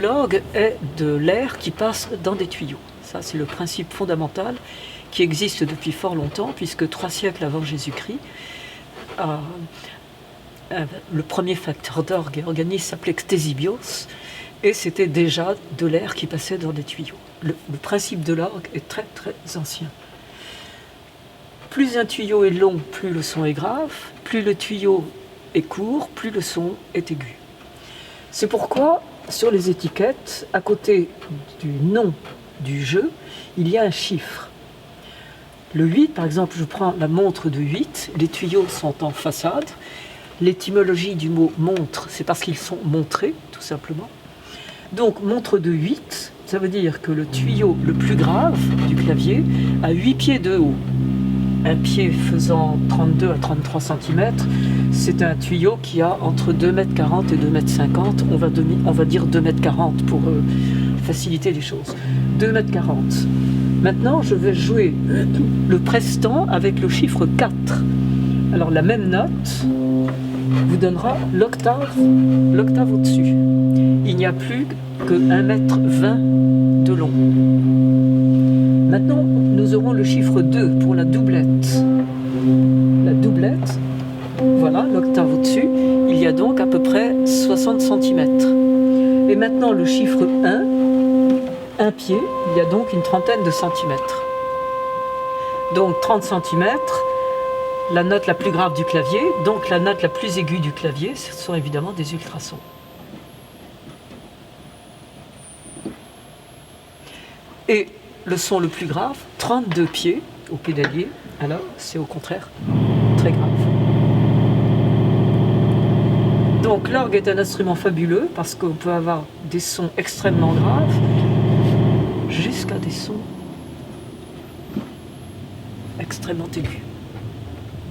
l'orgue est de l'air qui passe dans des tuyaux. Ça, c'est le principe fondamental qui existe depuis fort longtemps, puisque 3 siècles avant Jésus-Christ, le premier facteur d'orgue et organiste s'appelait ctésibios, et c'était déjà de l'air qui passait dans des tuyaux. Le principe de l'orgue est très très ancien. Plus un tuyau est long, plus le son est grave, plus le tuyau est court, plus le son est aigu. C'est pourquoi, sur les étiquettes, à côté du nom du jeu, il y a un chiffre. Le 8, par exemple, je prends la montre de 8, les tuyaux sont en façade. L'étymologie du mot montre, c'est parce qu'ils sont montrés, tout simplement. Donc, montre de 8, ça veut dire que le tuyau le plus grave du clavier a 8 pieds de haut. Un pied faisant 32 à 33 cm, c'est un tuyau qui a entre 2,40 m et 2,50 m. On va dire 2,40 m pour faciliter les choses. 2,40 m. Maintenant, je vais jouer le prestant avec le chiffre 4. Alors, la même note vous donnera l'octave au-dessus. Il n'y a plus que 1,20 m de long. Maintenant, nous aurons le chiffre 2 pour la doublette. La doublette, voilà, l'octave au-dessus, il y a donc à peu près 60 cm. Et maintenant, le chiffre 1 pied, il y a donc une trentaine de centimètres. Donc 30 cm, la note la plus grave du clavier, donc la note la plus aiguë du clavier, ce sont évidemment des ultrasons. Et le son le plus grave, 32 pieds au pédalier, alors c'est au contraire très grave. Donc l'orgue est un instrument fabuleux parce qu'on peut avoir des sons extrêmement graves jusqu'à des sons extrêmement aigus.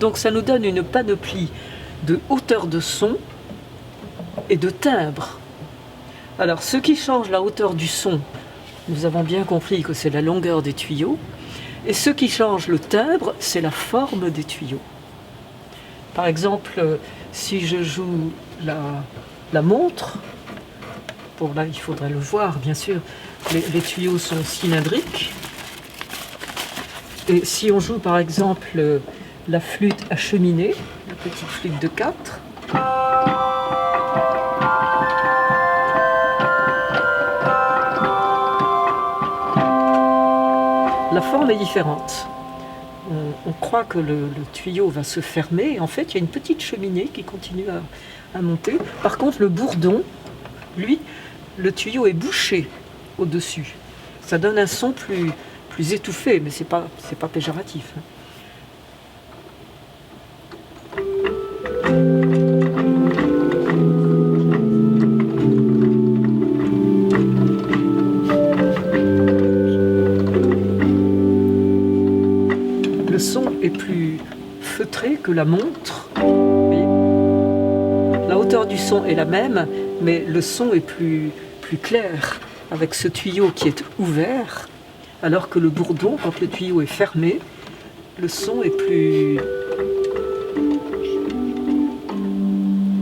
Donc ça nous donne une panoplie de hauteur de son et de timbre. Alors ce qui change la hauteur du son, nous avons bien compris que c'est la longueur des tuyaux, et ce qui change le timbre, c'est la forme des tuyaux. Par exemple, si je joue la montre, bon là il faudrait le voir bien sûr, les tuyaux sont cylindriques, et si on joue par exemple la flûte à cheminée, la petite flûte de 4, la forme est différente. On croit que le tuyau va se fermer, et en fait il y a une petite cheminée qui continue à monter. Par contre le bourdon, lui, le tuyau est bouché au-dessus. Ça donne un son plus étouffé, mais c'est pas péjoratif. Le son est plus feutré que la montre. La hauteur du son est la même, mais le son est plus clair avec ce tuyau qui est ouvert, alors que le bourdon, quand le tuyau est fermé, le son est plus...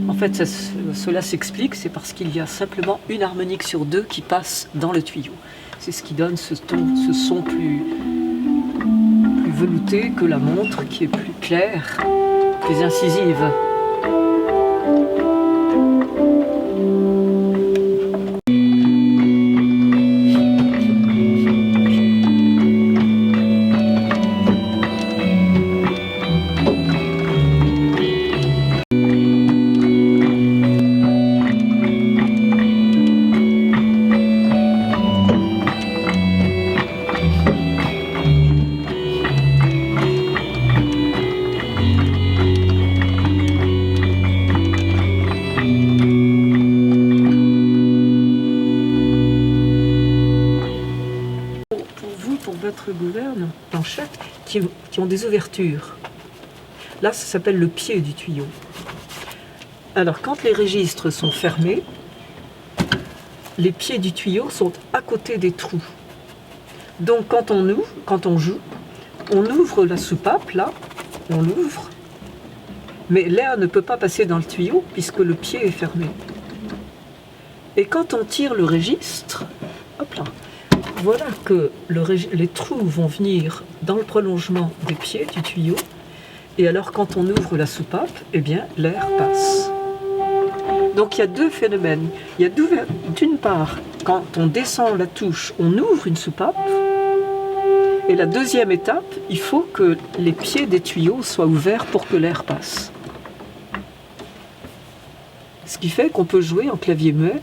En fait, cela s'explique, c'est parce qu'il y a simplement une harmonique sur 2 qui passe dans le tuyau. C'est ce qui donne ce son plus velouté que la montre, qui est plus claire, plus incisive. Gouverne, planchettes, qui ont des ouvertures. Là, ça s'appelle le pied du tuyau. Alors, quand les registres sont fermés, les pieds du tuyau sont à côté des trous. Donc, quand on joue, on ouvre la soupape, là, on l'ouvre, mais l'air ne peut pas passer dans le tuyau puisque le pied est fermé. Et quand on tire le registre, hop là, voilà que les trous vont venir dans le prolongement des pieds du tuyau. Et alors quand on ouvre la soupape, eh bien l'air passe. Donc il y a deux phénomènes. Il y a d'une part, quand on descend la touche, on ouvre une soupape. Et la deuxième étape, il faut que les pieds des tuyaux soient ouverts pour que l'air passe. Ce qui fait qu'on peut jouer en clavier muet